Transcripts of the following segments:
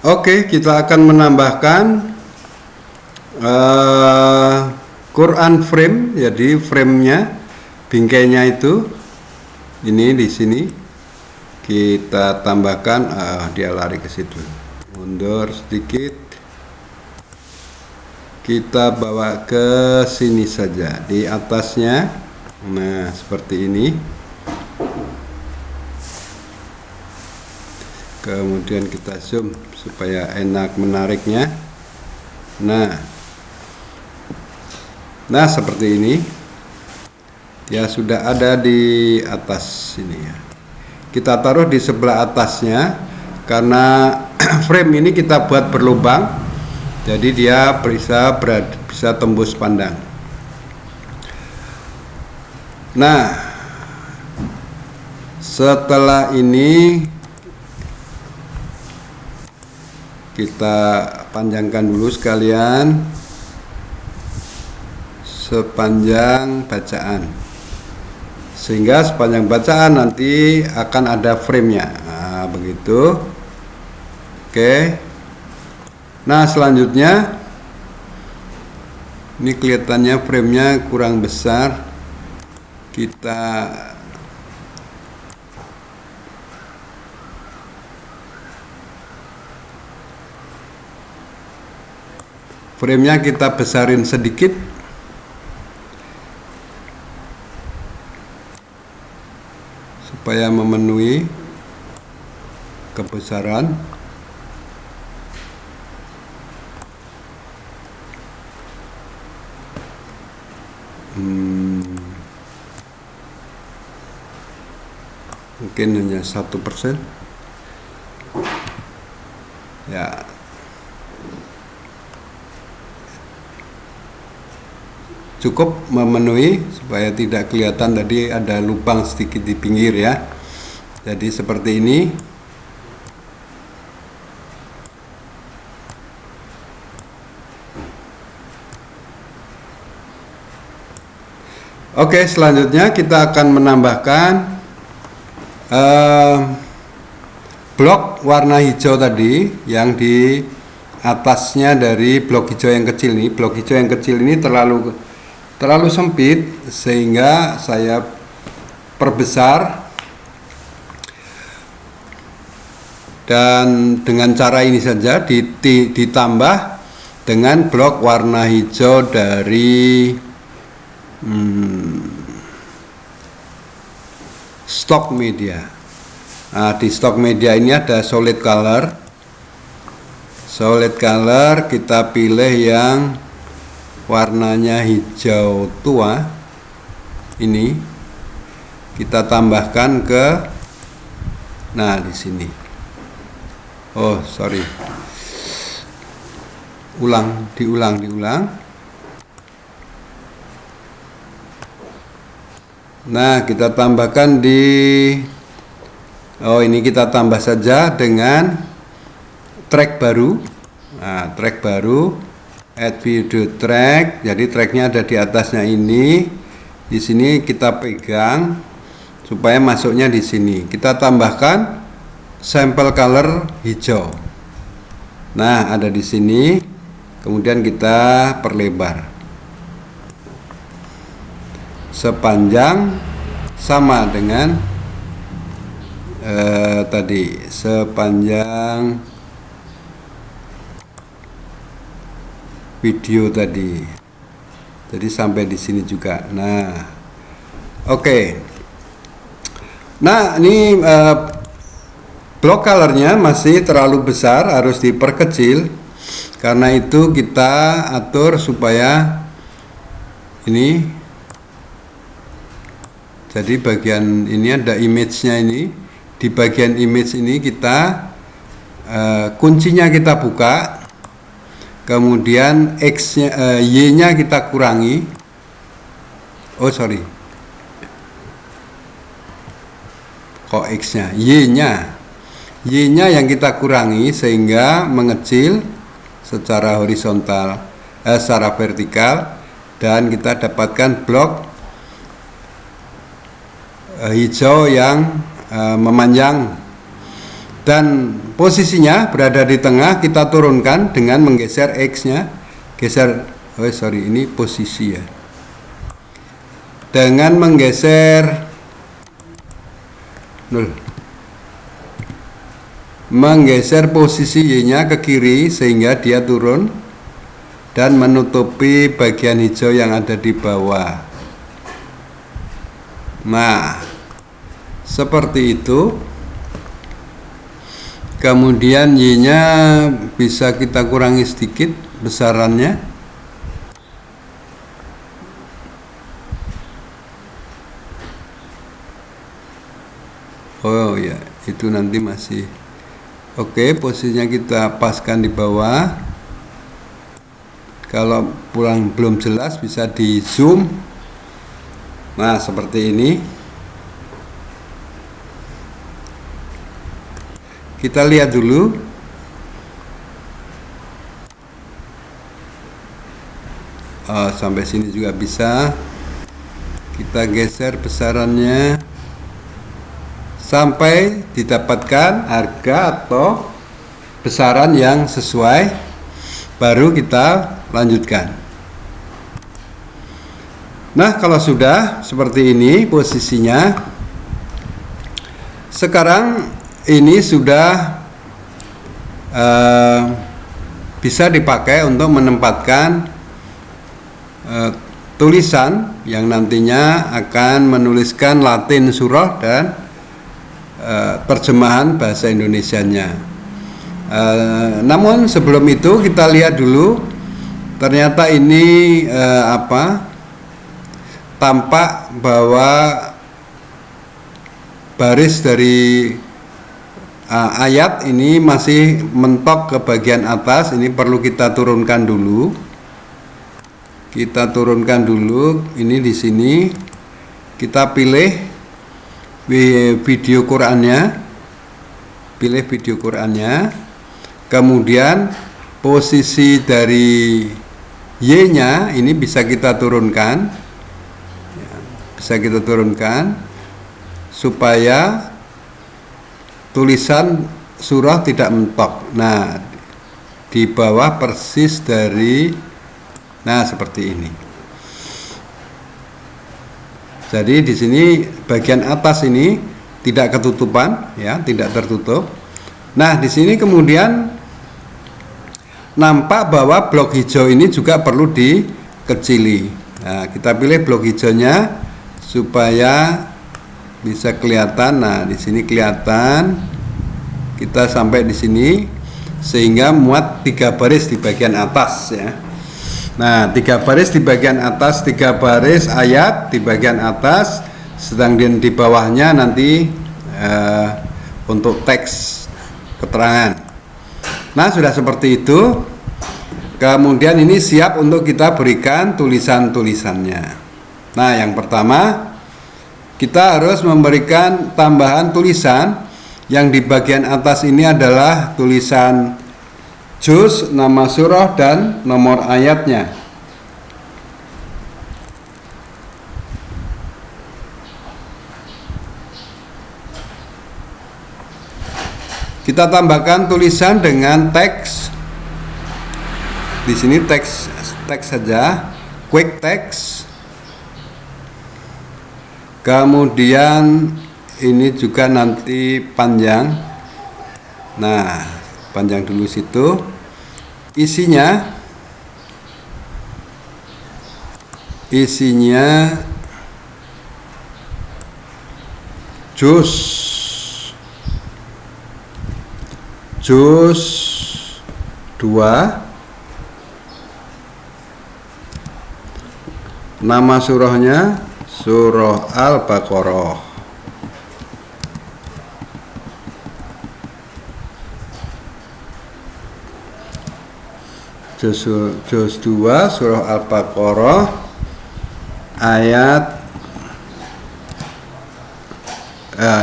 Oke, kita akan menambahkan Quran frame, jadi framenya, bingkainya itu, ini di sini kita tambahkan. Dia lari ke situ. Mundur sedikit, kita bawa ke sini saja, di atasnya. Nah, seperti ini. Kemudian kita zoom supaya enak menariknya. Nah seperti ini. Dia sudah ada di atas sini ya. Kita taruh di sebelah atasnya karena frame ini kita buat berlubang, jadi dia bisa tembus pandang. Nah, setelah ini kita panjangkan dulu sekalian sepanjang bacaan, sehingga sepanjang bacaan nanti akan ada framenya. Nah, begitu. Oke. Nah, selanjutnya ini kelihatannya framenya kurang besar. Framenya kita besarin sedikit supaya memenuhi kebesaran. Mungkin hanya 1% ya. Cukup memenuhi supaya tidak kelihatan tadi ada lubang sedikit di pinggir ya. Jadi seperti ini. Oke, selanjutnya kita akan menambahkan blok warna hijau tadi yang di atasnya dari blok hijau yang kecil ini. Blok hijau yang kecil ini terlalu sempit sehingga saya perbesar, dan dengan cara ini saja ditambah dengan blok warna hijau dari stock media. Nah, di stock media ini ada solid color. Solid color kita pilih yang warnanya hijau tua. Ini kita tambahkan ke, nah di sini. Oh, sorry. Diulang. Nah, kita tambahkan ini kita tambah saja dengan track baru. Nah, track baru, add video track. Jadi tracknya ada di atasnya ini. Di sini kita pegang supaya masuknya di sini. Kita tambahkan sampel color hijau. Nah, ada di sini. Kemudian kita perlebar sepanjang sama dengan tadi, sepanjang video tadi. Jadi sampai di sini juga. Nah, oke. Nah, ini blok colornya masih terlalu besar, harus diperkecil. Karena itu kita atur supaya ini, jadi bagian ini ada image-nya ini. Di bagian image ini kita kuncinya kita buka, kemudian X-nya, Y-nya kita kurangi. Oh sorry, kok X-nya, Y-nya yang kita kurangi sehingga mengecil secara horizontal, secara vertikal, dan kita dapatkan blok hijau yang memanjang dan posisinya berada di tengah, kita turunkan dengan menggeser X-nya. Ini posisi ya. Dengan menggeser posisi Y-nya ke kiri sehingga dia turun dan menutupi bagian hijau yang ada di bawah. Nah, seperti itu. Kemudian Y-nya bisa kita kurangi sedikit besarannya. Oh ya, itu nanti masih oke. Posisinya kita paskan di bawah. Kalau belum jelas bisa di zoom. Nah, seperti ini. Kita lihat dulu. Sampai sini juga bisa. Kita geser besarannya sampai didapatkan harga atau besaran yang sesuai, baru kita lanjutkan. Nah, kalau sudah seperti ini posisinya, sekarang ini sudah bisa dipakai untuk menempatkan tulisan yang nantinya akan menuliskan Latin surah dan terjemahan bahasa Indonesianya. Namun sebelum itu kita lihat dulu, ternyata ini tampak bahwa baris dari ayat ini masih mentok ke bagian atas. Ini perlu kita turunkan dulu. Kita turunkan dulu. Ini di sini kita pilih video Qurannya. Pilih video Qurannya. Kemudian posisi dari Y-nya ini bisa kita turunkan. Bisa kita turunkan supaya tulisan surah tidak mentok. Nah, di bawah persis dari, nah seperti ini. Jadi di sini bagian atas ini tidak ketutupan, ya, tidak tertutup. Nah, di sini kemudian nampak bahwa blok hijau ini juga perlu dikecili. Nah, kita pilih blok hijaunya supaya bisa kelihatan. Nah, di sini kelihatan. Kita sampai di sini sehingga muat 3 baris di bagian atas, ya. Nah, 3 baris di bagian atas, 3 baris ayat di bagian atas, sedang di bawahnya nanti untuk teks keterangan. Nah, sudah seperti itu. Kemudian ini siap untuk kita berikan tulisan-tulisannya. Nah, yang pertama kita harus memberikan tambahan tulisan. Yang di bagian atas ini adalah tulisan juz, nama surah, dan nomor ayatnya. Kita tambahkan tulisan dengan teks. Di sini teks saja, quick text. Kemudian ini juga nanti panjang. Nah, panjang dulu situ. Isinya juz 2, nama surahnya surah Al-Baqarah. Juz 2 surah Al-Baqarah ayat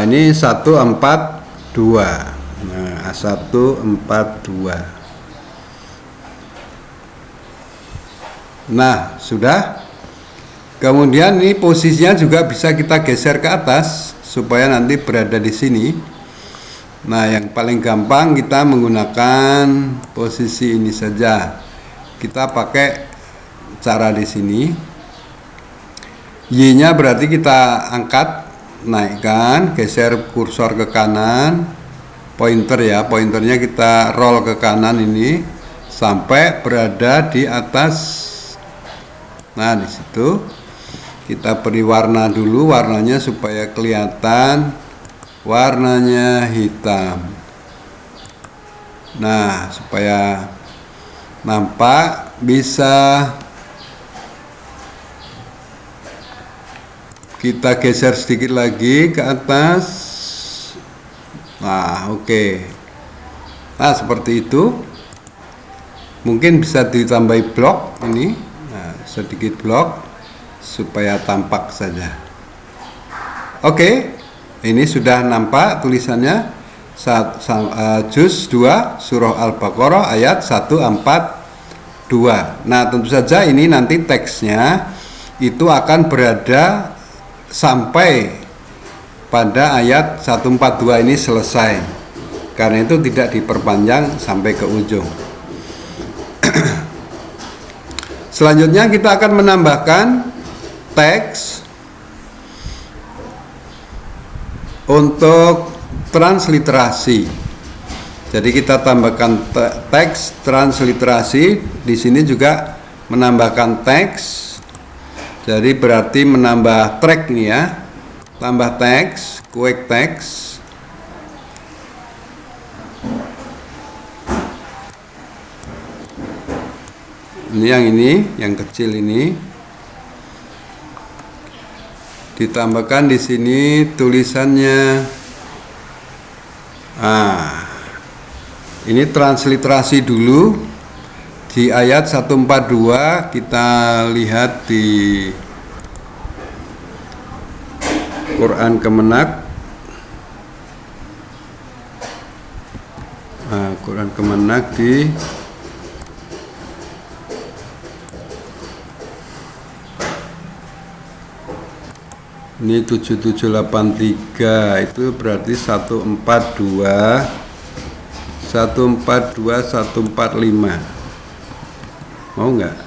ini 142. Nah, 142. Nah, sudah. Kemudian ini posisinya juga bisa kita geser ke atas supaya nanti berada di sini. Nah, yang paling gampang kita menggunakan posisi ini saja. Kita pakai cara di sini. Y-nya berarti kita angkat, naikkan, geser kursor ke kanan, pointer ya, pointernya kita roll ke kanan ini sampai berada di atas. Nah, di situ kita beri warna dulu, warnanya supaya kelihatan warnanya hitam. Nah, supaya nampak bisa kita geser sedikit lagi ke atas. Nah, oke. Nah, seperti itu. Mungkin bisa ditambahi blok ini. Nah, sedikit blok supaya tampak saja. Oke. Ini sudah nampak tulisannya. Juz 2 surah Al-Baqarah ayat 142. Nah, tentu saja ini nanti teksnya itu akan berada sampai pada ayat 142 ini selesai. Karena itu tidak diperpanjang sampai ke ujung. Selanjutnya kita akan menambahkan teks untuk transliterasi. Jadi kita tambahkan teks transliterasi. Di sini juga menambahkan teks. Jadi berarti menambah track nih ya. Tambah teks, quick text. Ini yang kecil ini. Ditambahkan di sini tulisannya. Ini transliterasi dulu. Di ayat 142 kita lihat di Quran Kemenak. Quran Kemenak di ini 7783, itu berarti 142 145. Mau nggak?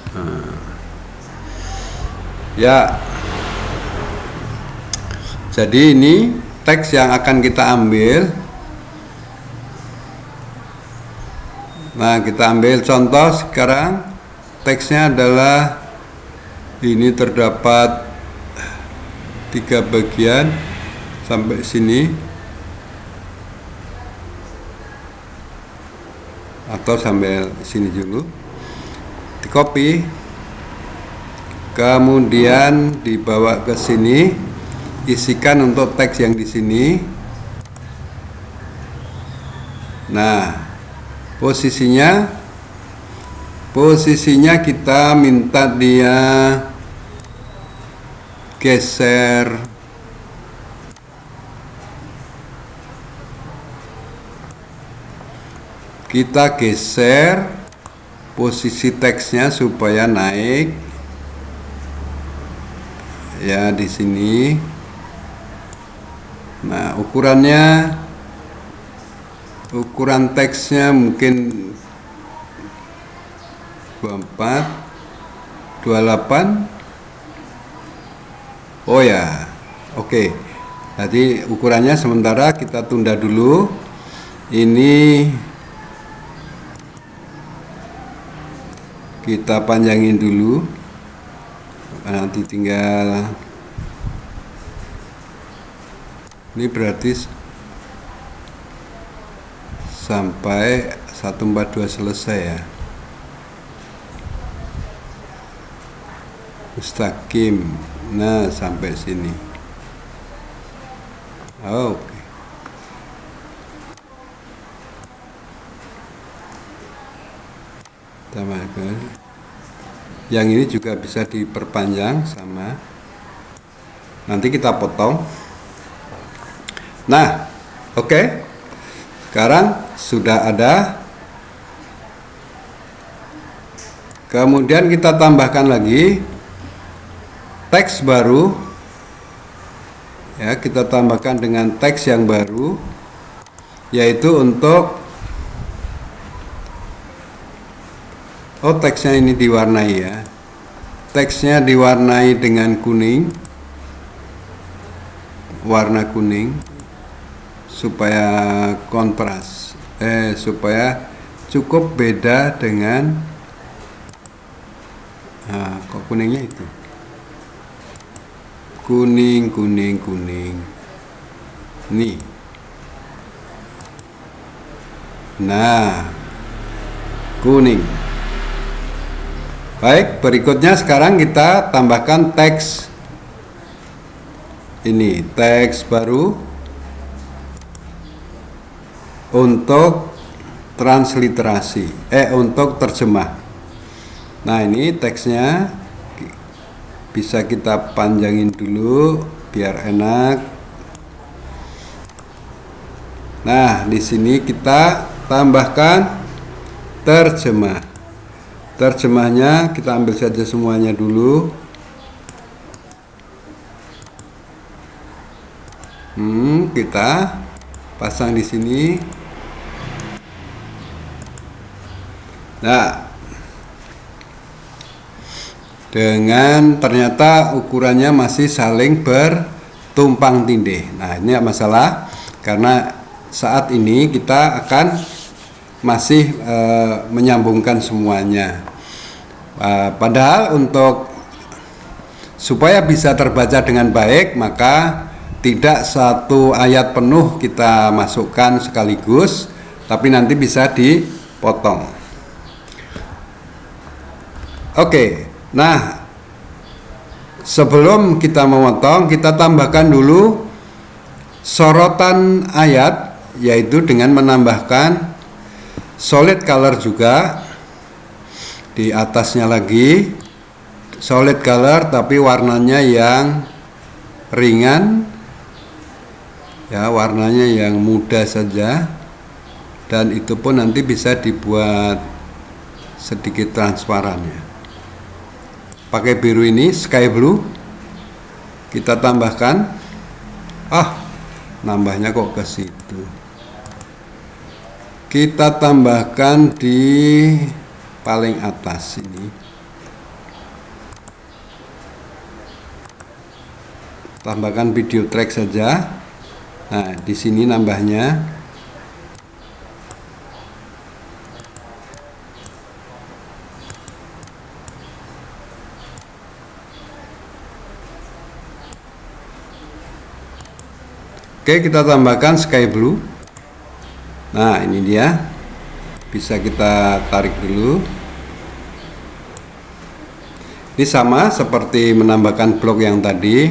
Ya. Jadi ini teks yang akan kita ambil. Nah, kita ambil contoh sekarang. Teksnya adalah ini terdapat 3 bagian sampai sini. Atau sampai sini dulu. Di copy, kemudian dibawa ke sini, isikan untuk teks yang di sini. Nah, posisinya kita minta dia geser posisi teksnya supaya naik ya di sini. Nah, ukuran teksnya mungkin 24 28. Oh ya, oke. Jadi ukurannya sementara kita tunda dulu. Ini kita panjangin dulu. Nanti tinggal ini berarti sampai 142 selesai ya. Mustaqim. Nah, sampai sini. Oke. Tambahkan. Yang ini juga bisa diperpanjang sama. Nanti kita potong. Nah, oke. Sekarang sudah ada. Kemudian kita tambahkan lagi teks baru. Ya, kita tambahkan dengan teks yang baru. yaitu untuk teksnya ini diwarnai ya. Teksnya diwarnai dengan kuning, warna kuning, supaya kontras, supaya cukup beda dengan kok kuningnya itu kuning nih. Nah, kuning. Baik, berikutnya sekarang kita tambahkan teks ini, teks baru untuk transliterasi, untuk terjemah. Nah, ini teksnya bisa kita panjangin dulu biar enak. Nah, di sini kita tambahkan terjemah. Terjemahnya kita ambil saja semuanya dulu. Kita pasang di sini. Nah, dengan ternyata ukurannya masih saling bertumpang tindih. Nah, ini masalah karena saat ini kita akan masih menyambungkan semuanya. Padahal untuk supaya bisa terbaca dengan baik, maka tidak satu ayat penuh kita masukkan sekaligus, tapi nanti bisa dipotong. Oke, nah sebelum kita memotong, kita tambahkan dulu sorotan ayat, yaitu dengan menambahkan solid color juga di atasnya lagi, solid color tapi warnanya yang ringan ya, warnanya yang muda saja, dan itu pun nanti bisa dibuat sedikit transparan ya. Pakai biru ini, sky blue, kita tambahkan. Nambahnya kok ke situ. Kita tambahkan di paling atas ini. Tambahkan video track saja. Nah, di sini nambahnya. Oke, kita tambahkan sky blue. Nah, ini dia. Bisa kita tarik dulu. Ini sama seperti menambahkan blok yang tadi.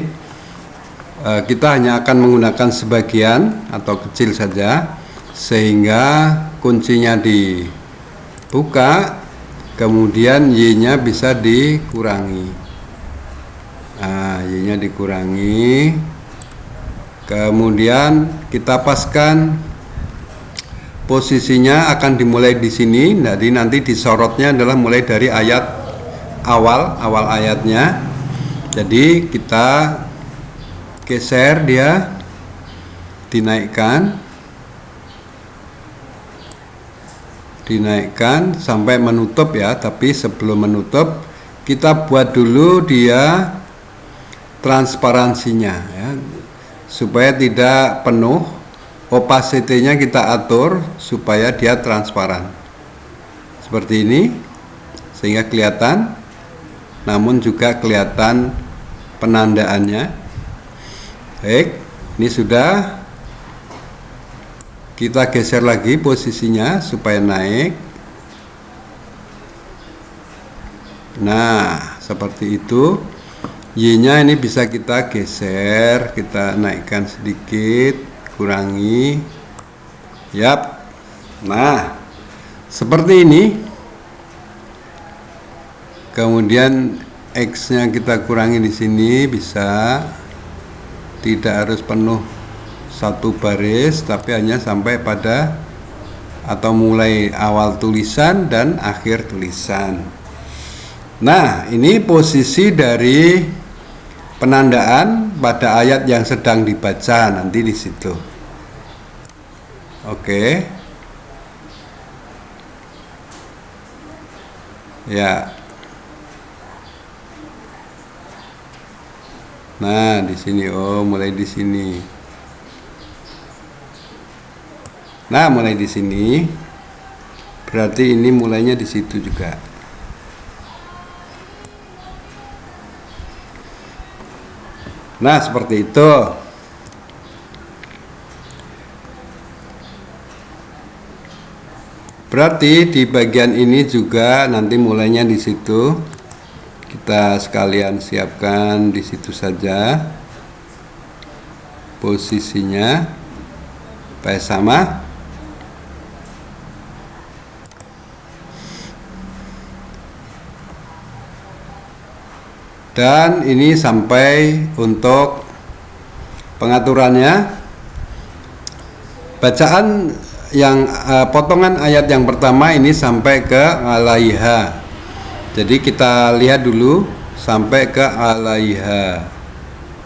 Kita hanya akan menggunakan sebagian atau kecil saja, sehingga kuncinya dibuka, kemudian Y-nya bisa dikurangi. Nah, Y-nya dikurangi. Kemudian kita paskan. Posisinya akan dimulai di sini, jadi nanti disorotnya adalah mulai dari ayat awal ayatnya. Jadi kita geser dia, dinaikkan sampai menutup ya. Tapi sebelum menutup kita buat dulu dia transparansinya ya, supaya tidak penuh. Opacity-nya kita atur supaya dia transparan seperti ini, sehingga kelihatan, namun juga kelihatan penandaannya. Baik, ini sudah. Kita geser lagi posisinya supaya naik. Nah, seperti itu. Y-nya ini bisa kita geser, kita naikkan sedikit, kurangi. Yap. Nah, seperti ini. Kemudian X-nya kita kurangi di sini, bisa. Tidak harus penuh satu baris, tapi hanya sampai pada atau mulai awal tulisan dan akhir tulisan. Nah, ini posisi dari penandaan pada ayat yang sedang dibaca nanti di situ. Oke. Ya. Nah, di sini mulai di sini. Nah, mulai di sini. Berarti ini mulainya di situ juga. Nah, seperti itu. Berarti di bagian ini juga nanti mulainya di situ. Kita sekalian siapkan di situ saja posisinya supaya sama. Dan ini sampai untuk pengaturannya. Bacaan yang potongan ayat yang pertama ini sampai ke alaiha. Jadi kita lihat dulu sampai ke alaiha.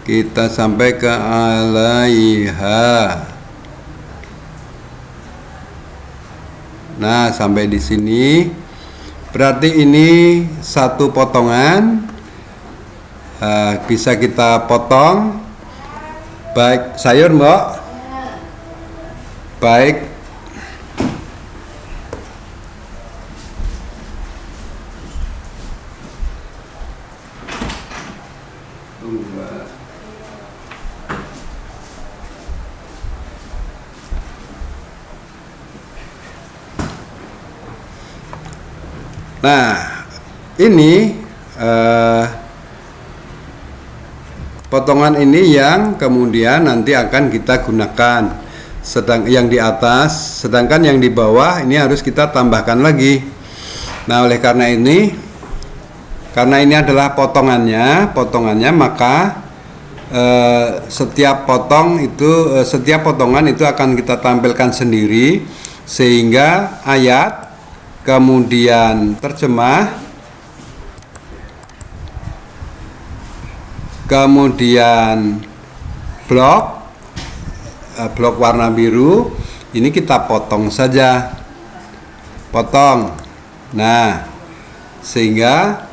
Kita sampai ke alaiha. Nah, sampai di sini. Berarti ini satu potongan. Bisa kita potong. Baik, sayur, Mbak. Baik. Nah, ini potongan ini yang kemudian nanti akan kita gunakan. Yang di atas, sedangkan yang di bawah ini harus kita tambahkan lagi. Nah, oleh karena ini adalah potongannya, maka setiap potongan itu akan kita tampilkan sendiri, sehingga ayat, kemudian terjemah, kemudian blok warna biru ini kita potong saja, potong. Nah, sehingga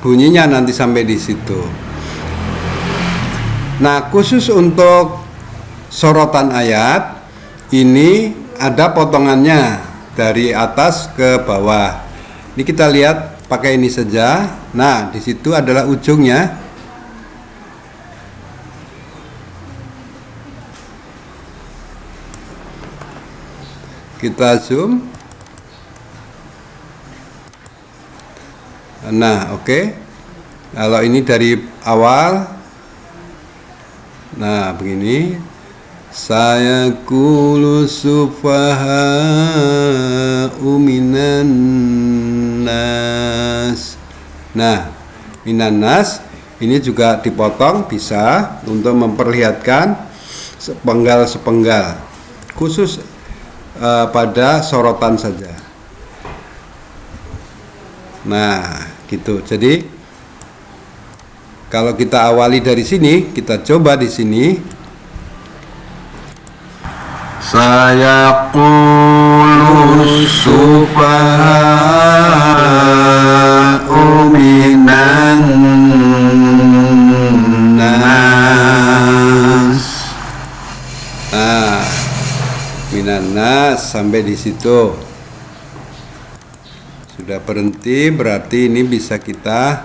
bunyinya nanti sampai di situ. Nah, khusus untuk sorotan ayat ini ada potongannya dari atas ke bawah. Ini kita lihat pakai ini saja. Nah, di situ adalah ujungnya. Kita zoom. Nah, oke. Kalau ini dari awal. Nah, begini. Saya kulu sufaha'u minan nas. Nah, minan nas ini juga dipotong bisa untuk memperlihatkan sepenggal-sepenggal, khusus pada sorotan saja. Nah, gitu. Jadi kalau kita awali dari sini, kita coba di sini. Saya qulu sufaha'u minan nas. Nah, minan nas sampai di situ. Sudah berhenti, berarti ini bisa kita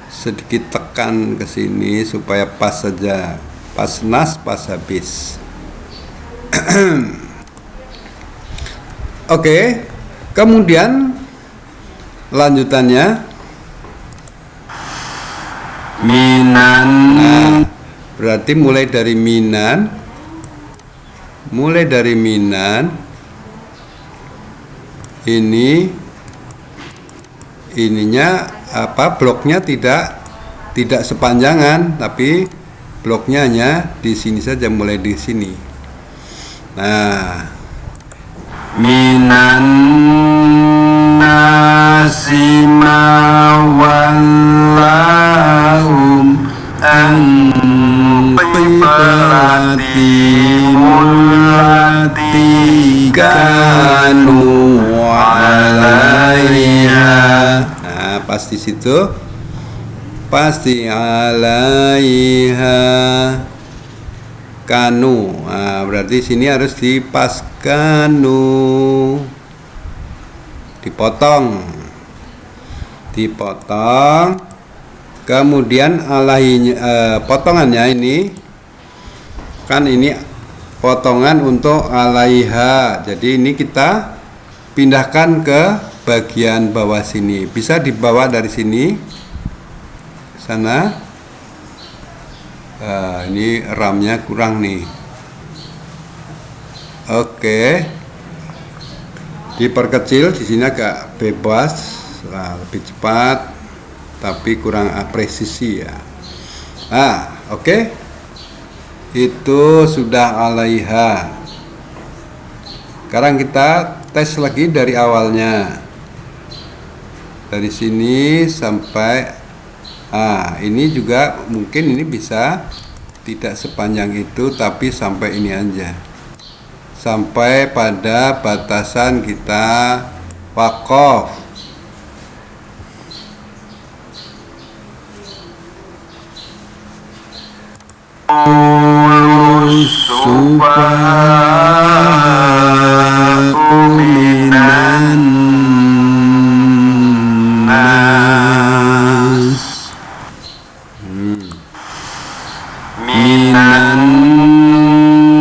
sedikit tekan ke sini supaya pas saja. Pas nas, pas habis. Oke, kemudian lanjutannya minan. Nah, berarti mulai dari minan, ini ininya bloknya tidak sepanjangan, tapi bloknya hanya di sini saja, mulai di sini. Nah, minan nasi mawallahum an allati kanu 'alaiha. Nah, pas di situ, pasti 'alaiha kanu. Nah, berarti sini harus dipaskanu, dipotong, kemudian alainya, potongannya ini kan ini potongan untuk alaiha, jadi ini kita pindahkan ke bagian bawah sini, bisa dibawa dari sini sana. Ini RAM-nya kurang nih. Oke, diperkecil di sini agak bebas, lebih cepat, tapi kurang presisi ya. Oke, itu sudah alaiha. Sekarang kita tes lagi dari awalnya, dari sini sampai ini juga mungkin ini bisa tidak sepanjang itu, tapi sampai ini aja, sampai pada batasan kita waqaf. Subhanahu minan nas, minan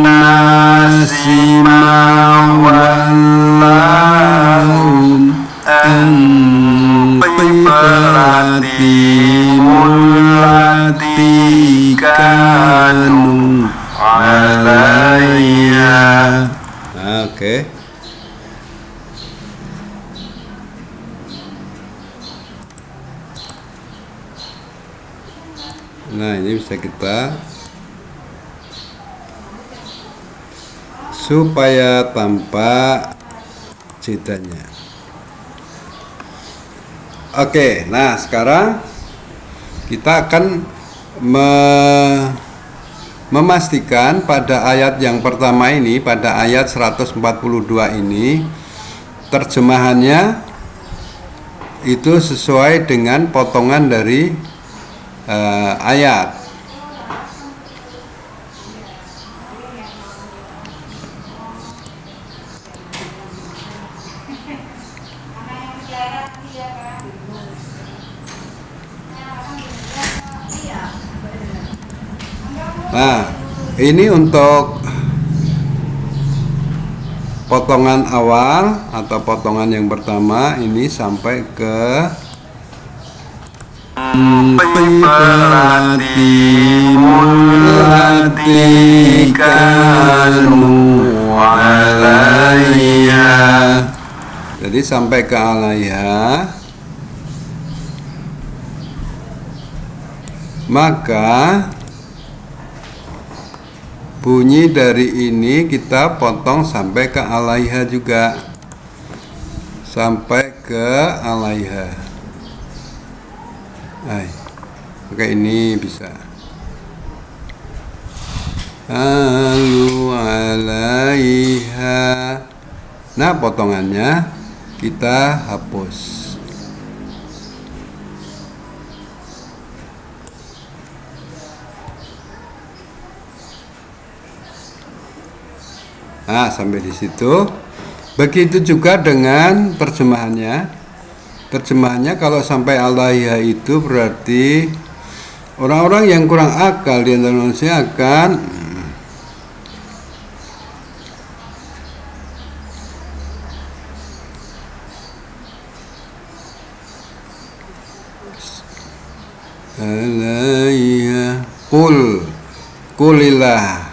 nasi mawallahum an qiblatimul lati kanu 'alaiha. Oke. Nah, ini bisa kita supaya tampak jedanya. Oke, nah sekarang kita akan memastikan pada ayat yang pertama ini, pada ayat 142 ini, terjemahannya itu sesuai dengan potongan dari ayat. Nah, ini untuk potongan awal atau potongan yang pertama ini sampai ke lati kanu 'alaiha. Jadi sampai ke alaiha, maka bunyi dari ini kita potong sampai ke alaiha juga, sampai ke alaiha. Oke, ini bisa. Alu alaiha. Nah, potongannya kita hapus. Nah, sampai di situ. Begitu juga dengan terjemahannya. Terjemahannya kalau sampai alaiha itu berarti orang-orang yang kurang akal di antara manusia akan alaiha kulillah.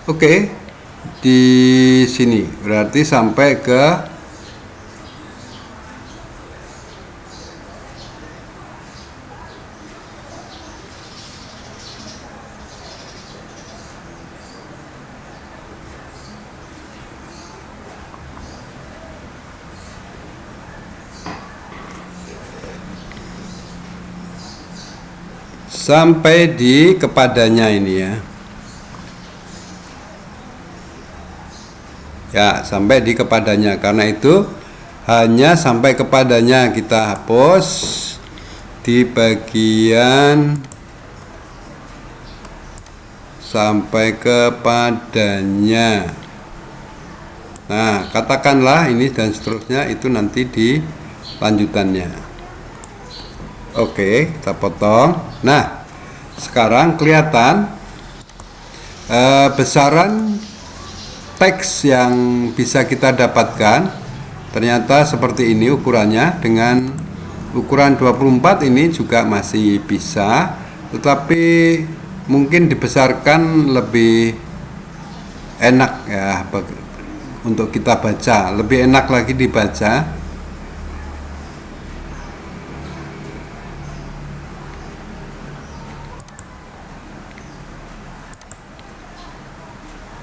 Oke, di sini berarti sampai ke sampai di kepadanya ini ya. Ya, sampai di kepadanya. Karena itu hanya sampai kepadanya kita hapus di bagian sampai kepadanya. Nah, katakanlah ini dan seterusnya, itu nanti di lanjutannya. Oke, kita potong. Nah, sekarang kelihatan besaran teks yang bisa kita dapatkan. Ternyata seperti ini ukurannya. Dengan ukuran 24 ini juga masih bisa, tetapi mungkin dibesarkan lebih enak ya untuk kita baca, lebih enak lagi dibaca.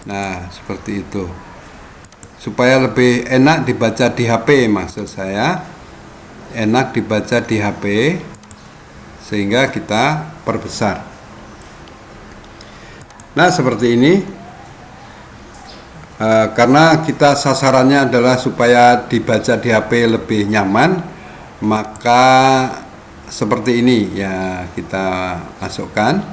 Nah, seperti itu. Supaya lebih enak dibaca di HP, maksud saya. Enak dibaca di HP, sehingga kita perbesar. Nah, seperti ini. Karena kita sasarannya adalah supaya dibaca di HP lebih nyaman, maka seperti ini ya kita masukkan.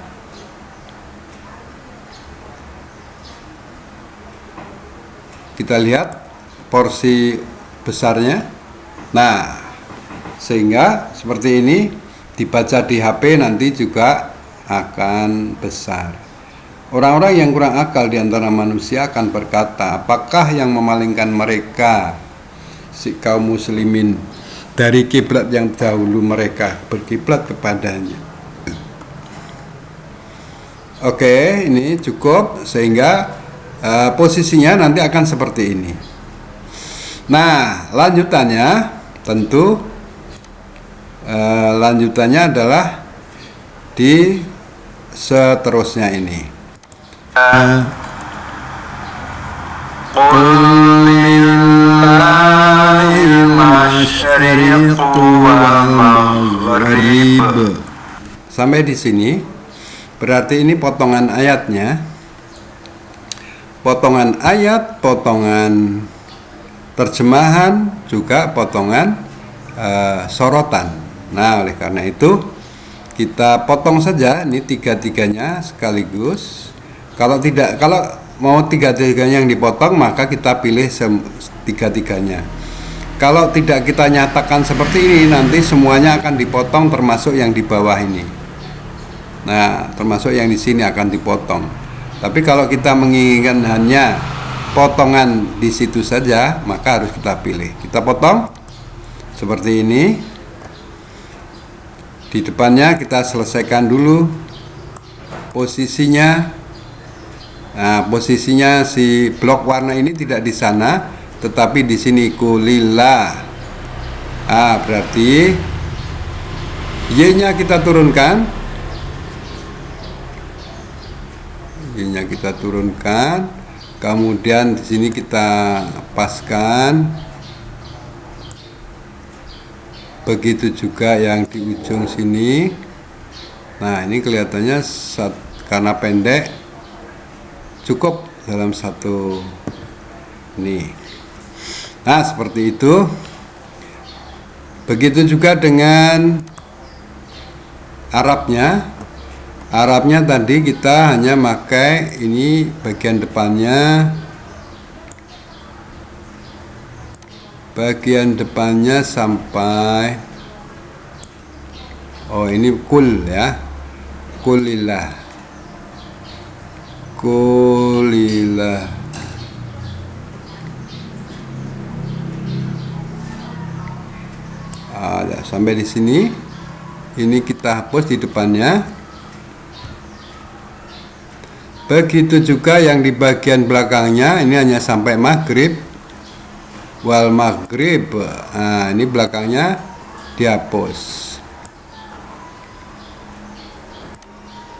Kita lihat porsi besarnya. Nah, sehingga seperti ini dibaca di HP nanti juga akan besar. Orang-orang yang kurang akal di antara manusia akan berkata, apakah yang memalingkan mereka, si kaum muslimin, dari kiblat yang dahulu mereka berkiblat kepadanya? Oke, ini cukup, sehingga posisinya nanti akan seperti ini. Nah, lanjutannya tentu lanjutannya adalah di seterusnya ini. Sampai di sini berarti ini potongan ayatnya, potongan ayat, potongan terjemahan, juga potongan sorotan. Nah, oleh karena itu kita potong saja ini tiga-tiganya sekaligus. Kalau mau tiga-tiganya yang dipotong, maka kita pilih tiga-tiganya. Kalau tidak kita nyatakan seperti ini, nanti semuanya akan dipotong, termasuk yang di bawah ini. Nah, termasuk yang di sini akan dipotong. Tapi kalau kita menginginkan hanya potongan di situ saja, maka harus kita pilih. Kita potong seperti ini. Di depannya kita selesaikan dulu posisinya. Nah, posisinya si blok warna ini tidak di sana, tetapi di sini kulillah. Berarti Y-nya kita turunkan. Y-nya kita turunkan. Kemudian di sini kita paskan. Begitu juga yang di ujung sini. Nah, ini kelihatannya karena pendek, cukup dalam satu ini. Nah, seperti itu. Begitu juga dengan Arabnya. Arabnya tadi kita hanya pakai ini bagian depannya. Bagian depannya sampai ini kul ya. Kulillah. Kulillah. Sampai di sini. Ini kita hapus di depannya. Begitu juga yang di bagian belakangnya, ini hanya sampai maghrib. Wal maghrib. Nah, ini belakangnya dihapus.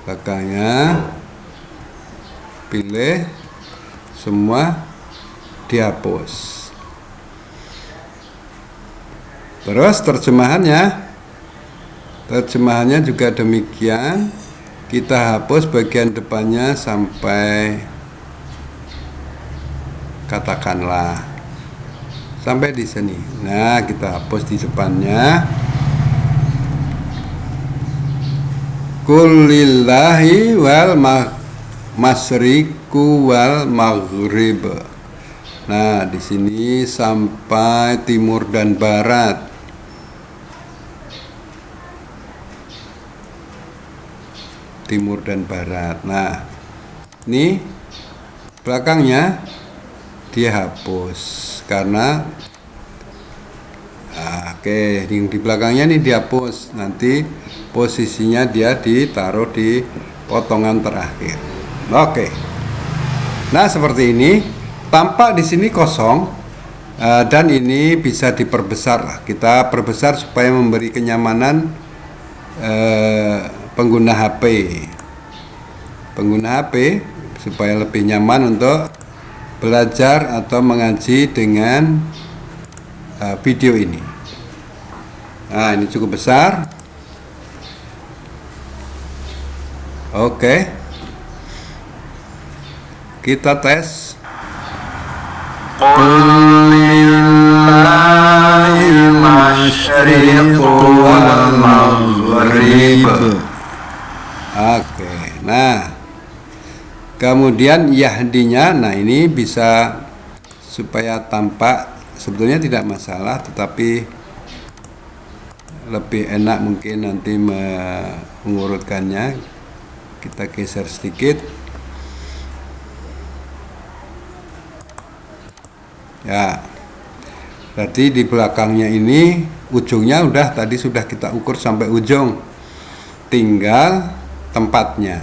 Belakangnya pilih semua, dihapus. Terus terjemahannya Terjemahannya juga demikian. Kita hapus bagian depannya sampai katakanlah sampai di sini. Nah, kita hapus di depannya. Kulillahi wal masyriqu wal maghrib. Nah, di sini sampai timur dan barat. Timur dan barat. Nah, ini belakangnya dihapus karena oke, yang di belakangnya ini dihapus. Nanti posisinya dia ditaruh di potongan terakhir. Oke. Nah, seperti ini. Tampak di sini kosong dan ini bisa diperbesar. Kita perbesar supaya memberi kenyamanan pengguna HP. Pengguna HP supaya lebih nyaman untuk belajar atau mengaji dengan video ini. Nah, ini cukup besar. Oke. Kita tes. Qulillahil masyriqu wal maghrib. Oke. Nah, kemudian yahdinya, nah ini bisa supaya tampak, sebetulnya tidak masalah, tetapi lebih enak mungkin nanti mengurutkannya. Kita geser sedikit. Ya, berarti di belakangnya ini ujungnya tadi sudah kita ukur sampai ujung, tinggal tempatnya.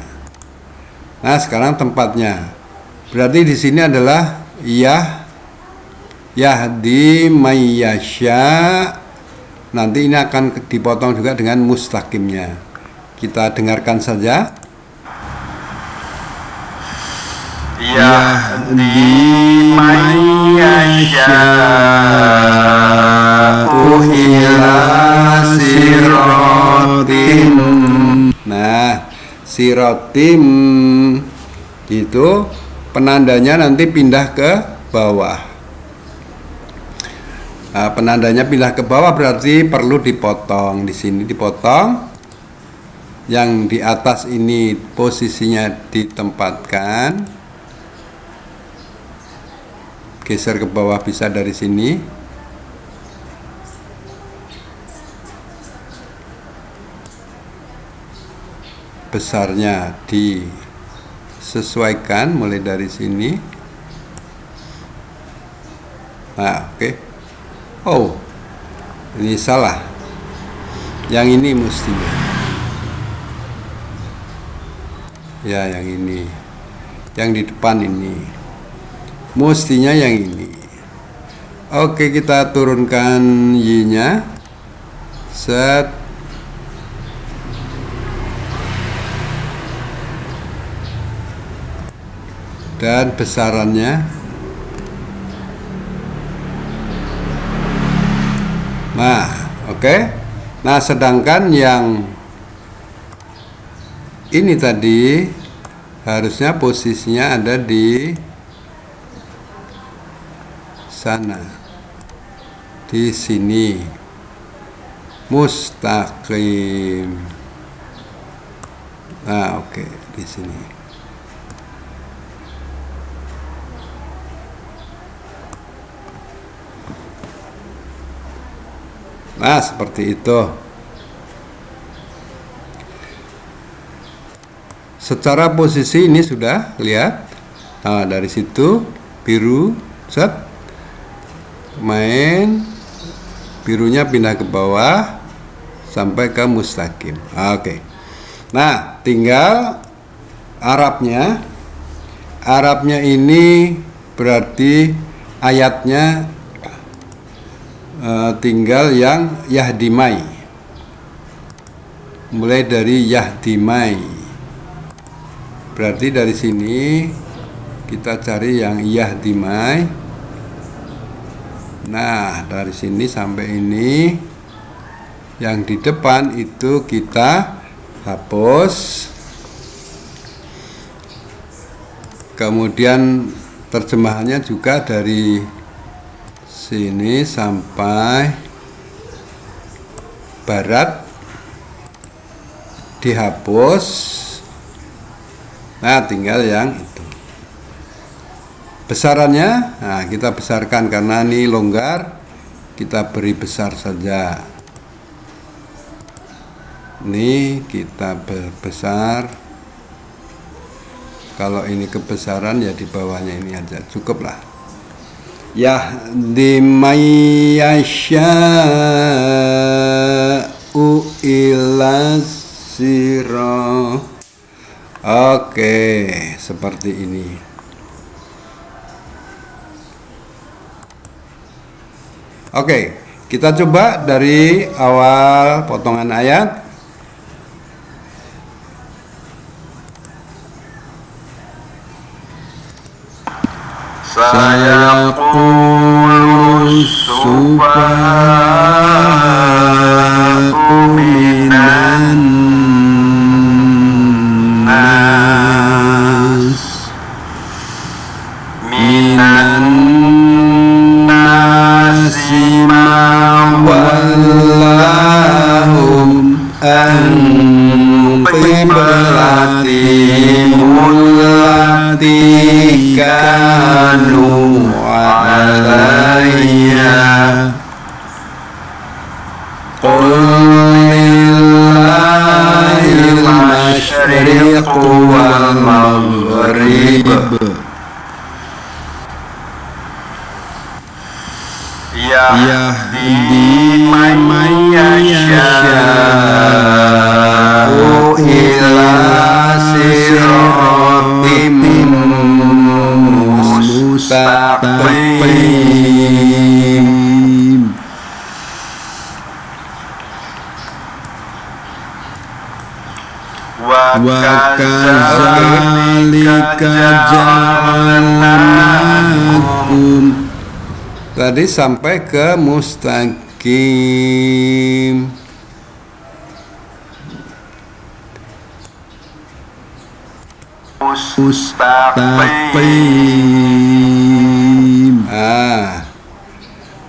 Nah, sekarang tempatnya berarti di sini adalah yahdi mayyasya. Nanti ini akan dipotong juga dengan mustaqimnya. Kita dengarkan saja. Yahdi mayyasha'u ila siratim. Nah, siratim itu penandanya nanti pindah ke bawah. Nah, penandanya pindah ke bawah berarti perlu dipotong. Di sini dipotong. Yang di atas ini posisinya ditempatkan. Geser ke bawah bisa dari sini. Besarnya disesuaikan mulai dari sini. Nah, oke. Oh, ini salah. Yang ini mestinya. Ya, yang ini. Yang di depan ini. Mestinya yang ini. Oke, kita turunkan Y-nya. Set. Dan besarannya. Nah, oke. Nah, sedangkan yang ini tadi harusnya posisinya ada di sana, di sini, mustaqim. Nah, oke, di sini. Nah, seperti itu. Secara posisi ini sudah lihat. Nah, dari situ biru, set. Main birunya pindah ke bawah sampai ke mustaqim. Oke. Nah, tinggal Arabnya. Arabnya ini berarti ayatnya tinggal yang yahdimai. Mulai dari yahdimai. Berarti dari sini kita cari yang yahdimai. Nah, dari sini sampai ini yang di depan itu kita hapus. Kemudian terjemahannya juga dari sini sampai barat dihapus. Nah, tinggal yang itu. Besarannya, nah kita besarkan karena ini longgar, kita beri besar saja. Ini kita besar. Kalau ini kebesaran ya di bawahnya ini aja, cukup lah. Yahdi may yasha'u ila sirah. Oke, seperti ini. Oke, kita coba dari awal potongan ayat. Sayaqulu sufaha'u minan nasi ma wallahum an qiblatihim allati kanu 'alaiha qul lillahil masyriqu wal maghrib yahdi man yasha'u ila siratim mustaqim. Wa kadzalika ja'alnakum. Tadi sampai ke mustaqim. Mustaqim.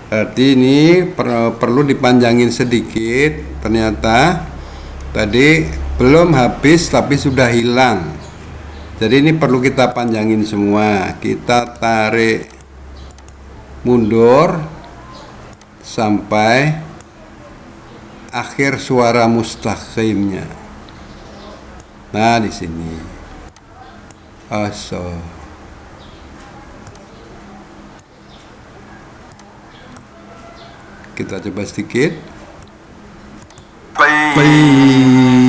Berarti ini perlu dipanjangin sedikit. Ternyata tadi belum habis tapi sudah hilang. Jadi ini perlu kita panjangin semua. Kita tarik mundur sampai akhir suara mustaqimnya. Nah, di sini. Aso. Kita coba sedikit. Qim.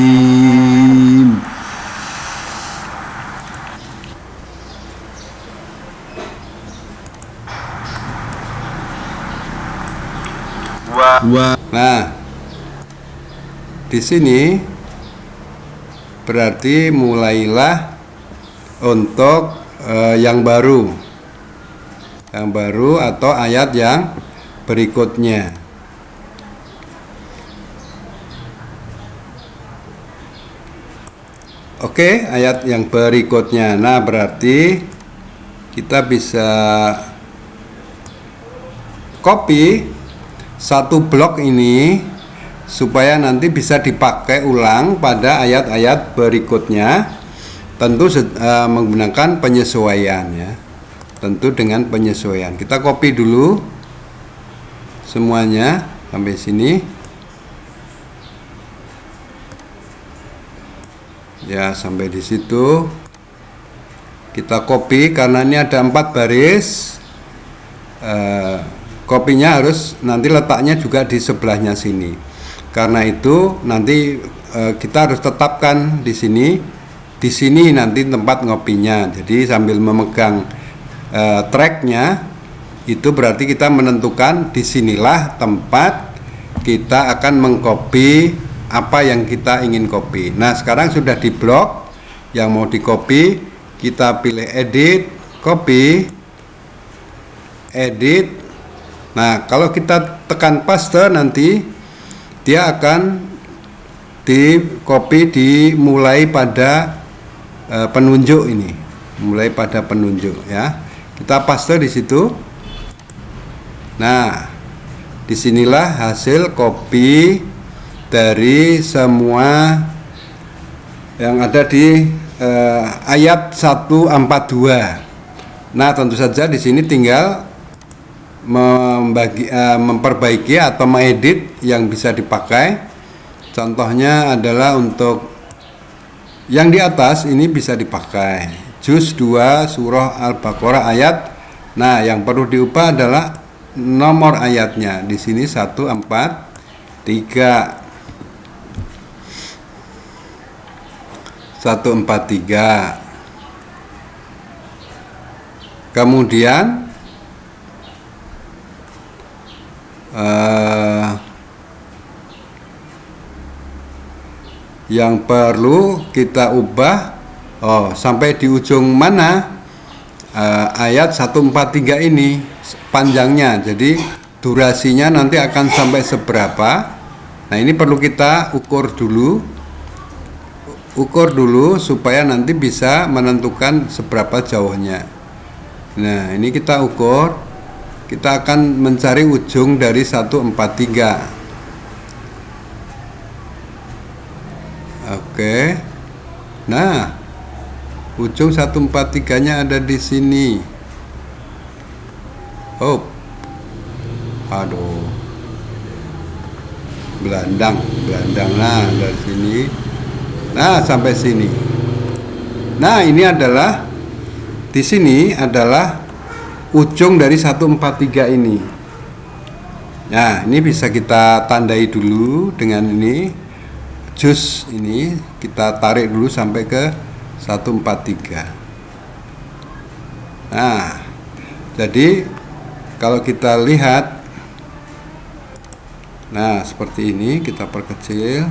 Nah, di sini berarti mulailah untuk yang baru atau ayat yang berikutnya. Oke, ayat yang berikutnya. Nah, berarti kita bisa copy satu blok ini supaya nanti bisa dipakai ulang pada ayat-ayat berikutnya, tentu menggunakan penyesuaian ya, tentu dengan penyesuaian. Kita copy dulu semuanya sampai sini ya, sampai di situ kita copy karena ini ada 4 baris. Kopinya harus nanti letaknya juga di sebelahnya sini. Karena itu nanti kita harus tetapkan di sini nanti tempat ngopinya. Jadi sambil memegang tracknya itu berarti kita menentukan disinilah tempat kita akan mengcopy apa yang kita ingin copy. Nah, sekarang sudah di blok yang mau di copy, kita pilih edit, copy, edit. Nah, kalau kita tekan paste nanti dia akan di copy dimulai pada penunjuk ini, mulai pada penunjuk ya. Kita paste di situ. Nah, disinilah hasil copy dari semua yang ada di ayat 142. Nah, tentu saja di sini tinggal memperbaiki atau mengedit yang bisa dipakai. Contohnya adalah untuk yang di atas ini bisa dipakai. Juz 2 surah Al-Baqarah ayat. Nah, yang perlu diubah adalah nomor ayatnya. Di sini 143. 143. Kemudian yang perlu kita ubah sampai di ujung mana ayat 143 ini panjangnya, jadi durasinya nanti akan sampai seberapa. Nah, ini perlu kita ukur dulu supaya nanti bisa menentukan seberapa jauhnya. Nah, ini kita ukur, kita akan mencari ujung dari 143. Oke. Nah, ujung 143-nya ada di sini. Oh. Aduh. Belandang. Nah, dari sini. Nah, sampai sini. Nah, ini adalah di sini adalah ujung dari 143 ini. Nah, ini bisa kita tandai dulu dengan ini. Juz ini kita tarik dulu sampai ke 143. Nah, jadi kalau kita lihat, nah seperti ini, kita perkecil.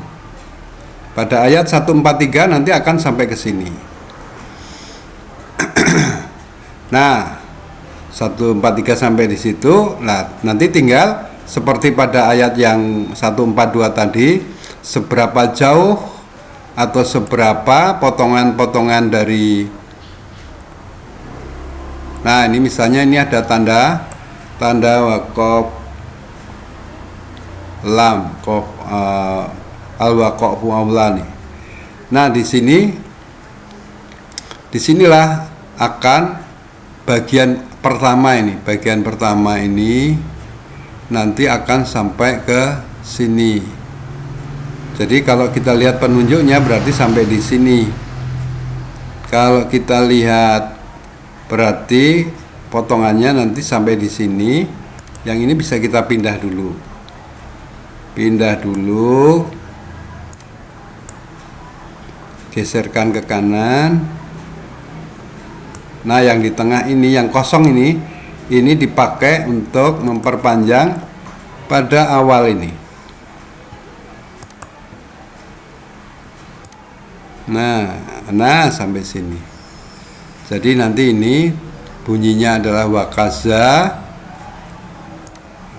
Pada ayat 143 nanti akan sampai ke sini. Nah, 143 sampai di situ. Nah, nanti tinggal seperti pada ayat yang 142 tadi, seberapa jauh atau seberapa potongan-potongan dari. Nah, ini misalnya ini ada tanda waqaf lam qaf al-waqafu aula nih. Nah, disinilah akan bagian pertama ini nanti akan sampai ke sini. Jadi kalau kita lihat penunjuknya berarti sampai di sini. Kalau kita lihat berarti potongannya nanti sampai di sini. Yang ini bisa kita pindah dulu. Geserkan ke kanan. Nah, yang di tengah ini, yang kosong ini dipakai untuk memperpanjang pada awal ini. Nah sampai sini. Jadi nanti ini bunyinya adalah wakaza.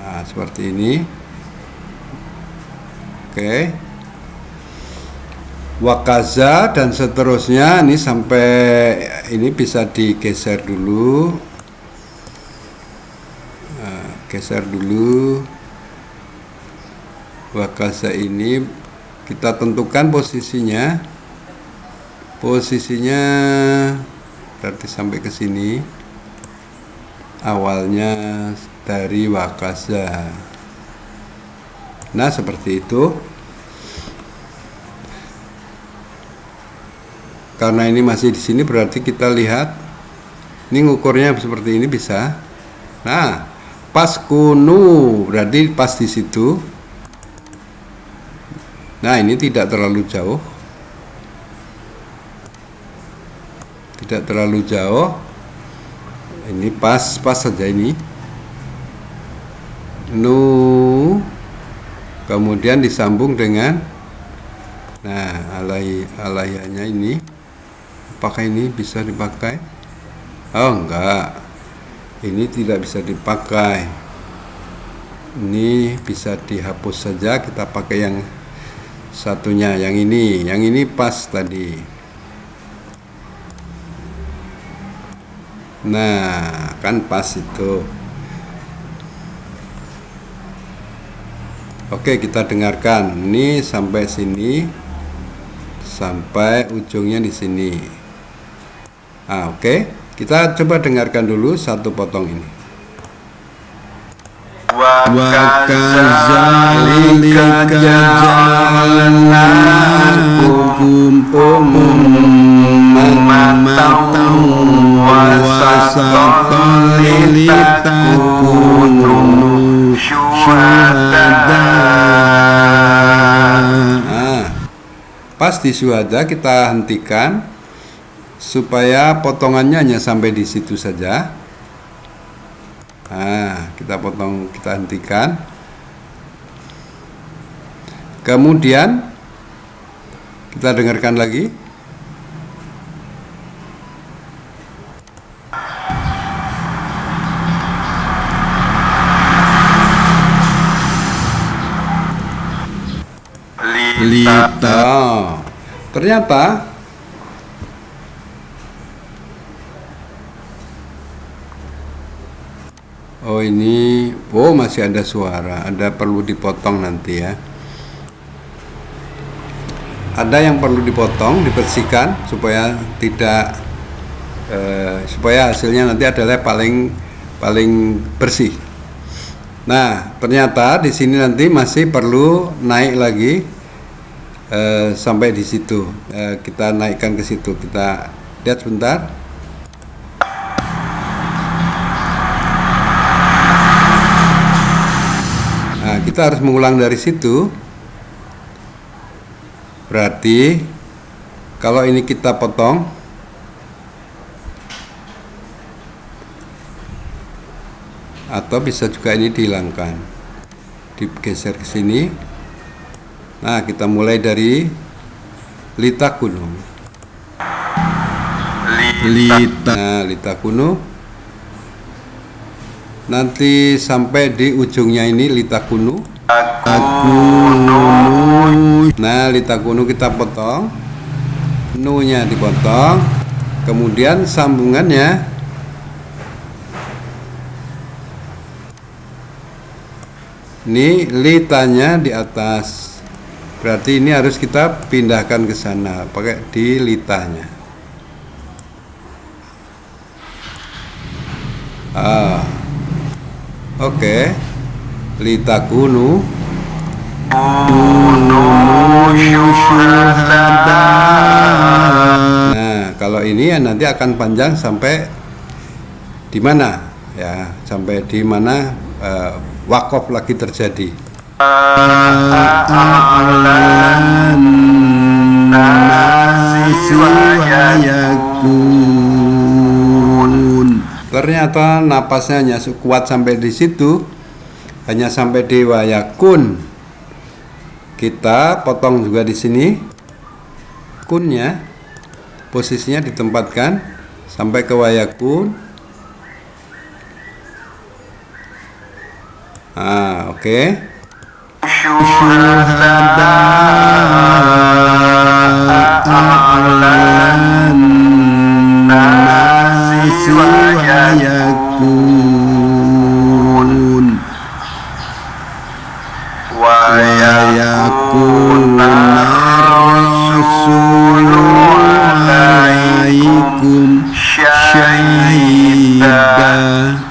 Nah, seperti ini. Oke. Wakaza dan seterusnya ini sampai ini bisa digeser dulu. Nah, geser dulu. Wakaza ini kita tentukan posisinya berarti sampai ke sini awalnya dari wakaza. Nah, seperti itu. Karena ini masih di sini berarti kita lihat ini ngukurnya seperti ini bisa. Nah, pas kunu berarti pas di situ. Nah, ini tidak terlalu jauh. Ini pas saja ini. Kemudian disambung dengan alayahnya ini. Apakah ini bisa dipakai? Oh, enggak. Ini tidak bisa dipakai. Ini bisa dihapus saja, kita pakai yang satunya, yang ini pas tadi. Nah, kan pas itu. Oke, kita dengarkan. Ini sampai sini, sampai ujungnya di sini. Oke, kita coba dengarkan dulu satu potong ini. Wa kadzalika ja'alnakum ummatan wasatan litakunu syuhada. Pas di syuhada kita hentikan supaya potongannya hanya sampai di situ saja. Kita potong, kita hentikan. Kemudian kita dengarkan lagi. Ternyata ini masih ada suara, ada perlu dipotong nanti ya. Ada yang perlu dipotong, dibersihkan supaya tidak supaya hasilnya nanti adalah paling bersih. Nah, ternyata di sini nanti masih perlu naik lagi sampai di situ. Kita naikkan ke situ. Kita lihat sebentar. Kita harus mengulang dari situ. Berarti kalau ini kita potong, atau bisa juga ini dihilangkan, digeser ke sini. Nah, kita mulai dari litakunu. Litakunu. Nanti sampai di ujungnya ini litakunu. Nah, litakunu kita potong, nu-nya dipotong, kemudian sambungannya ini litanya di atas. Berarti ini harus kita pindahkan ke sana, pakai di litanya. Oke. Litakunu syuhada. Nah, kalau ini ya nanti akan panjang sampai di mana? Ya, sampai di mana wakaf lagi terjadi. Ternyata napasnya hanya kuat sampai di situ, hanya sampai di wayakun. Kita potong juga di sini, kunnya posisinya ditempatkan sampai ke wayakun. Oke.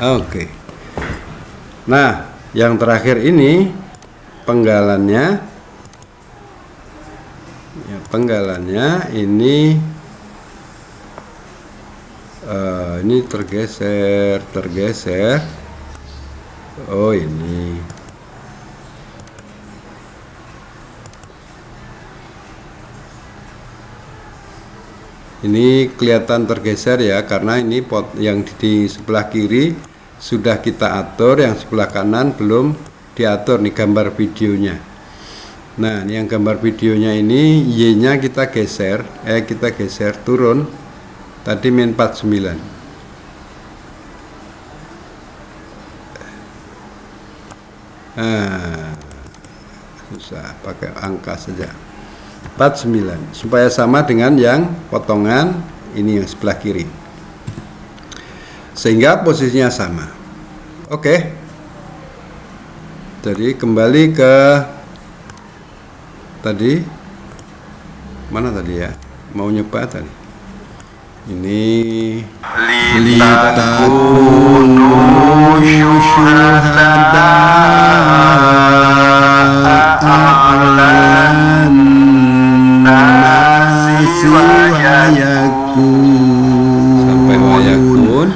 Oke. Nah, yang terakhir ini penggalannya. Ya, penggalannya ini tergeser. Oh, ini. Ini kelihatan tergeser ya, karena ini pot yang di sebelah kiri sudah kita atur, yang sebelah kanan belum diatur nih gambar videonya. Nah, ini yang gambar videonya ini Y-nya kita geser, turun. Tadi min 49. Susah, pakai angka saja. 49 supaya sama dengan yang potongan ini yang sebelah kiri, sehingga posisinya sama. Oke. Jadi kembali ke tadi, mana tadi ya, mau nyoba tadi ini litakunu syuhada a'lan nasi wa yakun sampai wayakun.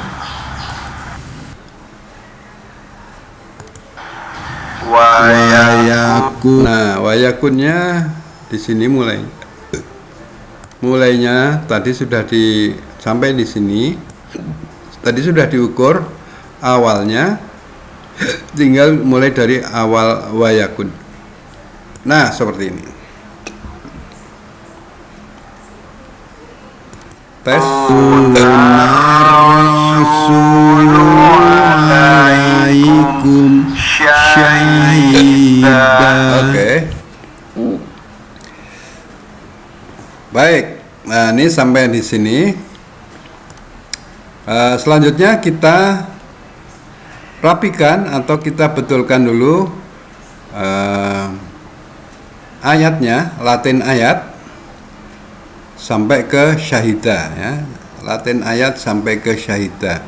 Nah, wayakunnya di sini mulainya tadi sudah sampai di sini. Tadi sudah diukur awalnya, tinggal mulai dari awal wayakun. Nah, seperti ini. Tes. Assalamualaikum syahida. Oke. Baik. Nah, ini sampai di sini. Selanjutnya kita rapikan atau kita betulkan dulu ayatnya, Latin ayat sampai ke syahida ya. Latin ayat sampai ke syahida.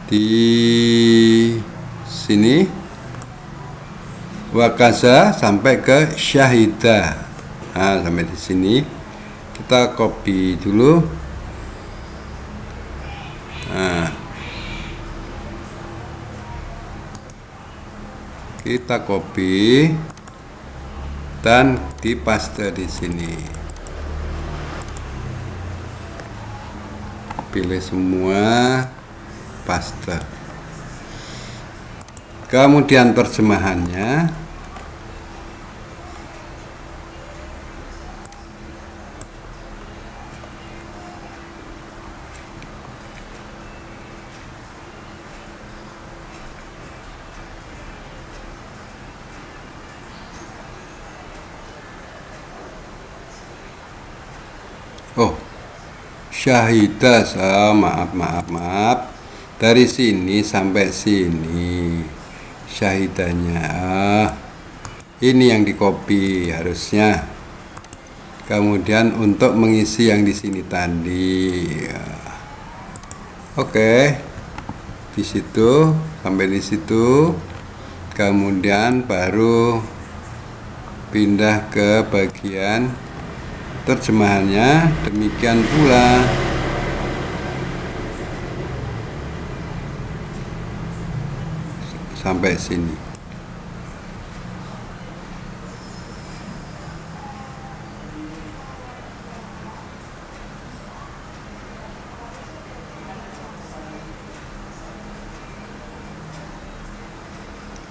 Di sini wakaza sampai ke syahida. Nah, sampai di sini kita copy dulu. Nah, kita copy dan dipaste di sini. Pilih semua, paste. Kemudian terjemahannya. Oh, syahidah, maaf. Dari sini sampai sini syahidanya. Ini yang di copy harusnya. Kemudian untuk mengisi yang di sini tadi. Oke. Di situ sampai di situ. Kemudian baru pindah ke bagian terjemahannya. Demikian pula sampai sini.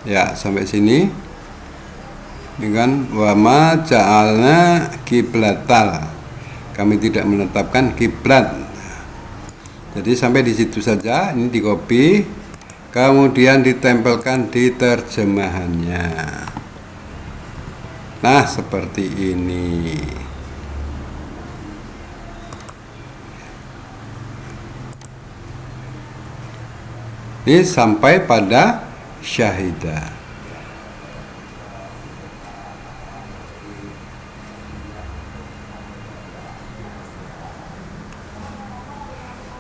Ya, sampai sini. Ini kan wama ja'alna kiblatal. Kami tidak menetapkan kiblat. Jadi sampai di situ saja. Ini di copy. Kemudian ditempelkan di terjemahannya. Nah, seperti ini. Ini sampai pada syahidah.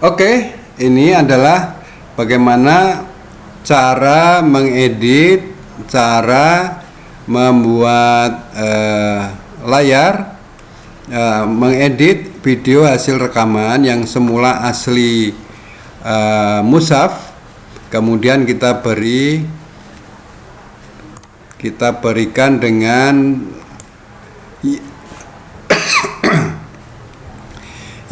Oke, ini adalah bagaimana cara mengedit, cara membuat layar, mengedit video hasil rekaman yang semula asli mushaf, kemudian kita berikan dengan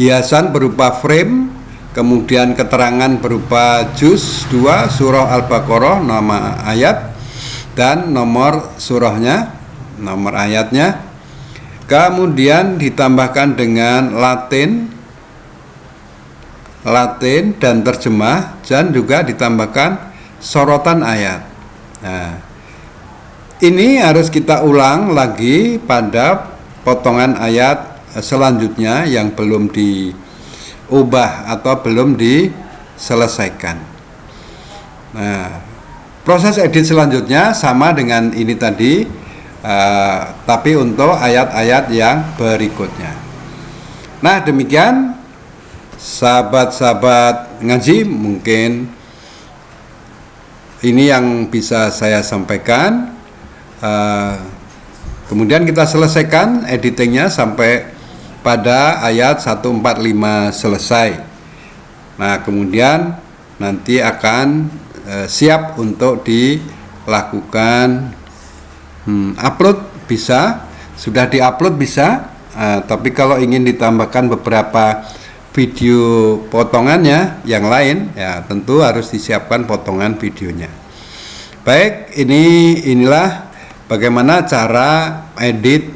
hiasan berupa frame, kemudian keterangan berupa juz 2 surah Al-Baqarah, nama ayat dan nomor surahnya, nomor ayatnya. Kemudian ditambahkan dengan Latin dan terjemah, dan juga ditambahkan sorotan ayat. Nah, ini harus kita ulang lagi pada potongan ayat selanjutnya yang belum diubah atau belum diselesaikan. Nah, proses edit selanjutnya sama dengan ini tadi, tapi untuk ayat-ayat yang berikutnya. Nah, demikian sahabat-sahabat ngaji, mungkin ini yang bisa saya sampaikan. Kemudian kita selesaikan editingnya sampai pada ayat 145 selesai. Nah, kemudian nanti akan siap untuk dilakukan upload. Bisa, sudah diupload bisa, tapi kalau ingin ditambahkan beberapa video potongannya yang lain, ya tentu harus disiapkan potongan videonya. Baik, inilah bagaimana cara edit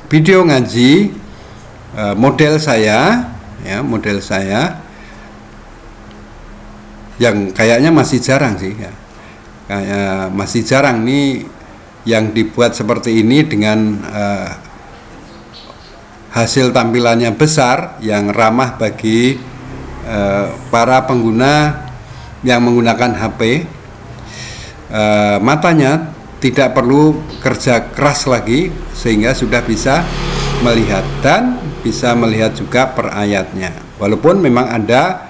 video ngaji model saya, ya, model saya yang kayaknya masih jarang sih, ya. Kayak masih jarang nih yang dibuat seperti ini dengan hasil tampilannya besar, yang ramah bagi para pengguna yang menggunakan HP. Matanya tidak perlu kerja keras lagi, sehingga sudah bisa melihat dan bisa melihat juga per ayatnya. Walaupun memang ada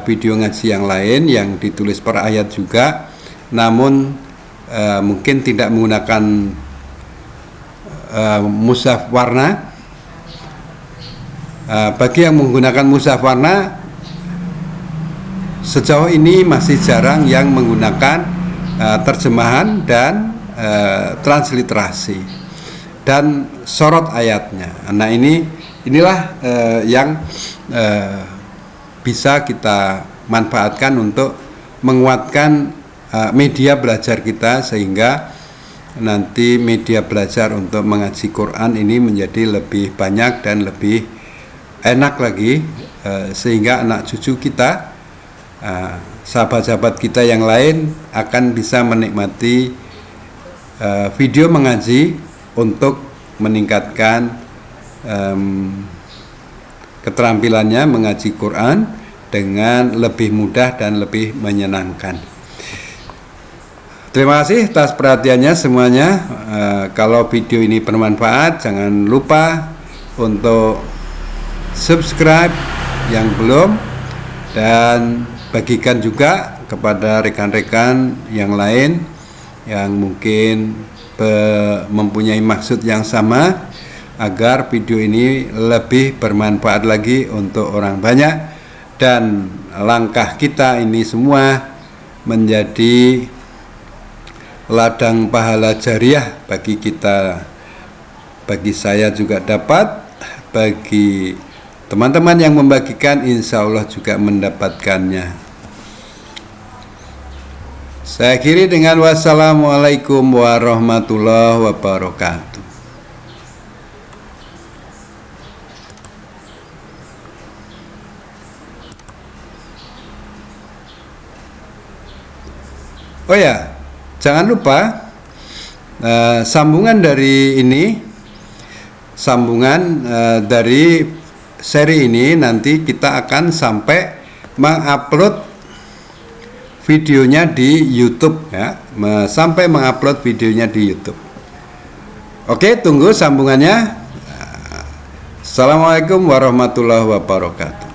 video ngaji yang lain yang ditulis per ayat juga, namun mungkin tidak menggunakan mushaf warna. Bagi yang menggunakan mushaf warna, sejauh ini masih jarang yang menggunakan terjemahan dan transliterasi dan sorot ayatnya. Nah, inilah yang bisa kita manfaatkan untuk menguatkan media belajar kita, sehingga nanti media belajar untuk mengaji Quran ini menjadi lebih banyak dan lebih enak lagi, sehingga anak cucu kita, sahabat-sahabat kita yang lain akan bisa menikmati video mengaji untuk meningkatkan keterampilannya mengaji Quran dengan lebih mudah dan lebih menyenangkan. Terima kasih atas perhatiannya semuanya. Kalau video ini bermanfaat, jangan lupa untuk subscribe yang belum, dan bagikan juga kepada rekan-rekan yang lain yang mungkin mempunyai maksud yang sama, agar video ini lebih bermanfaat lagi untuk orang banyak, dan langkah kita ini semua menjadi ladang pahala jariah bagi kita, bagi saya juga dapat, bagi teman-teman yang membagikan insya Allah juga mendapatkannya. Saya akhiri dengan wassalamualaikum warahmatullahi wabarakatuh. Oh ya, jangan lupa sambungan dari ini, dari seri ini nanti kita akan sampai mengupload videonya di YouTube, ya, sampai mengupload videonya di YouTube. Oke, tunggu sambungannya. Assalamualaikum warahmatullahi wabarakatuh.